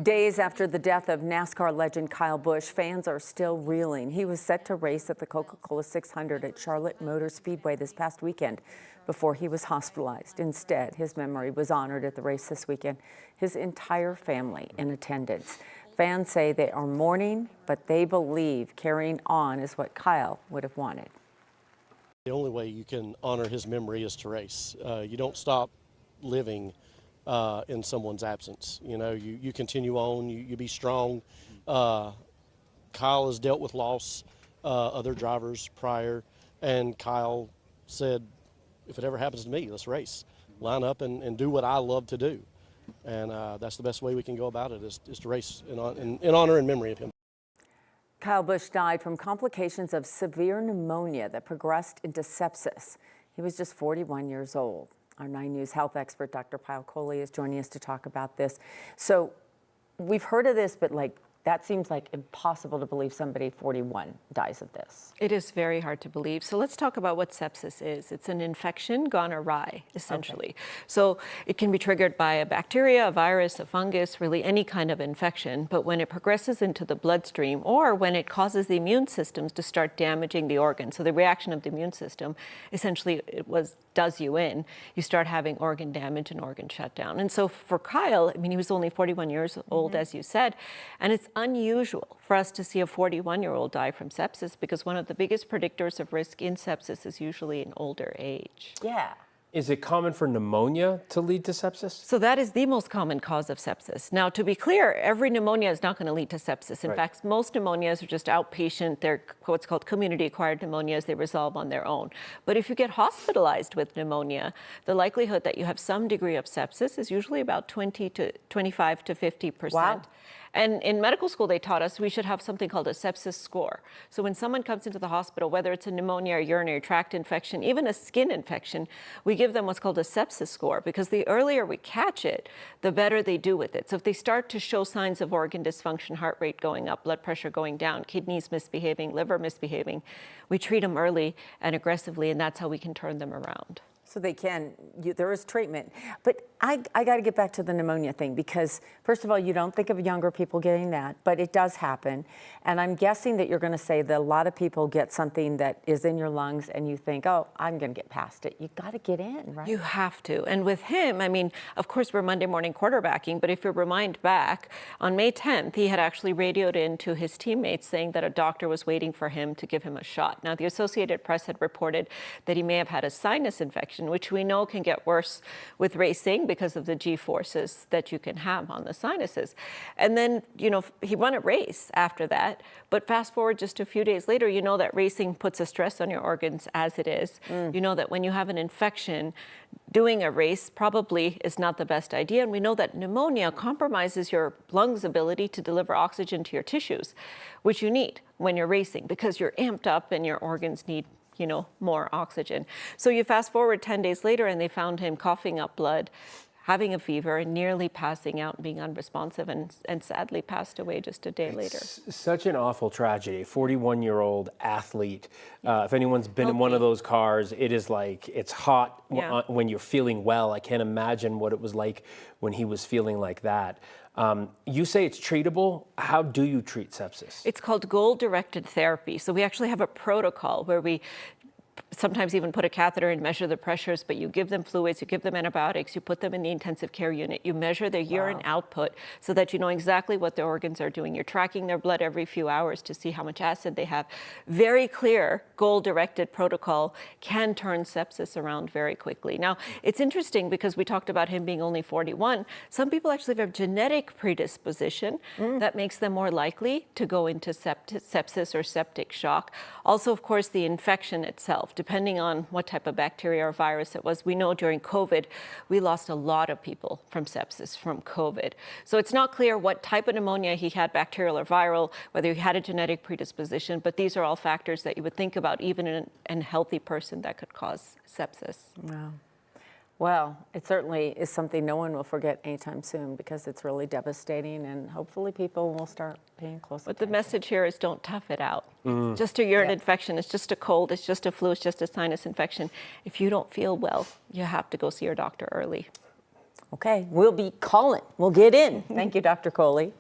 Days after the death of NASCAR legend Kyle Busch, fans are still reeling. He was set to race at the Coca-Cola 600 at Charlotte Motor Speedway this past weekend before he was hospitalized. Instead, his memory was honored at the race this weekend. His entire family in attendance. Fans say they are mourning, but they believe carrying on is what Kyle would have wanted. The only way you can honor his memory is to race. You don't stop living in someone's absence. You know, you continue on, you be strong. Kyle has dealt with loss, other drivers prior, and Kyle said, if it ever happens to me, let's race. Line up and do what I love to do. And that's the best way we can go about it, is to race in honor and memory of him. Kyle Busch died from complications of severe pneumonia that progressed into sepsis. He was just 41 years old. Our 9 News health expert, Dr. Kyle Busch, is joining us to talk about this. So we've heard of this, but that seems like impossible to believe somebody 41 dies of this. It is very hard to believe. So let's talk about what sepsis is. It's an infection gone awry, essentially. Okay. So it can be triggered by a bacteria, a virus, a fungus, really any kind of infection. But when it progresses into the bloodstream, or when it causes the immune systems to start damaging the organ, so the reaction of the immune system, essentially does you in, you start having organ damage and organ shutdown. And so for Kyle, I mean, he was only 41 years old, as you said, and it's unusual for us to see a 41-year-old die from sepsis, because one of the biggest predictors of risk in sepsis is usually in older age. Yeah. Is it common for pneumonia to lead to sepsis? So that is the most common cause of sepsis. Now, to be clear, every pneumonia is not going to lead to sepsis. In fact, most pneumonias are just outpatient. They're what's called community-acquired pneumonias. They resolve on their own. But if you get hospitalized with pneumonia, the likelihood that you have some degree of sepsis is usually about 25 to 50%. Wow. And in medical school, they taught us we should have something called a sepsis score. So when someone comes into the hospital, whether it's a pneumonia or urinary tract infection, even a skin infection, we give them what's called a sepsis score, because the earlier we catch it, the better they do with it. So if they start to show signs of organ dysfunction, heart rate going up, blood pressure going down, kidneys misbehaving, liver misbehaving, we treat them early and aggressively, and that's how we can turn them around. So they can, there is treatment. But I got to get back to the pneumonia thing, because first of all, you don't think of younger people getting that, but it does happen. And I'm guessing that you're going to say that a lot of people get something that is in your lungs and you think, oh, I'm going to get past it. You got to get in, right? You have to. And with him, I mean, of course, we're Monday morning quarterbacking, but if you rewind back, on May 10th, he had actually radioed in to his teammates saying that a doctor was waiting for him to give him a shot. Now, the Associated Press had reported that he may have had a sinus infection, which we know can get worse with racing because of the G-forces that you can have on the sinuses. And then, you know, he won a race after that, but fast forward just a few days later, you know that racing puts a stress on your organs as it is. You know that when you have an infection, doing a race probably is not the best idea. And we know that pneumonia compromises your lungs' ability to deliver oxygen to your tissues, which you need when you're racing, because you're amped up and your organs need, you know, more oxygen. So you fast forward 10 days later and they found him coughing up blood, having a fever, and nearly passing out and being unresponsive, and sadly passed away just a day later. Such an awful tragedy. 41-year-old athlete. If anyone's been in one of those cars, it is like, it's hot when you're feeling well. I can't imagine what it was like when he was feeling like that. You say it's treatable. How do you treat sepsis? It's called goal-directed therapy. So we actually have a protocol where we sometimes even put a catheter and measure the pressures, but you give them fluids, you give them antibiotics, you put them in the intensive care unit, you measure their urine output so that you know exactly what their organs are doing. You're tracking their blood every few hours to see how much acid they have. Very clear, goal-directed protocol can turn sepsis around very quickly. Now, it's interesting because we talked about him being only 41. Some people actually have a genetic predisposition that makes them more likely to go into sepsis or septic shock. Also, of course, the infection itself, depending on what type of bacteria or virus it was. We know during COVID, we lost a lot of people from sepsis from COVID. So it's not clear what type of pneumonia he had, bacterial or viral, whether he had a genetic predisposition, but these are all factors that you would think about even in a healthy person that could cause sepsis. Wow. Well, it certainly is something no one will forget anytime soon, because it's really devastating, and hopefully people will start paying close attention. But the message here is don't tough it out. It's just a urine infection, it's just a cold, it's just a flu, it's just a sinus infection. If you don't feel well, you have to go see your doctor early. Okay, we'll be calling. We'll get in. Thank you, Dr. Coley.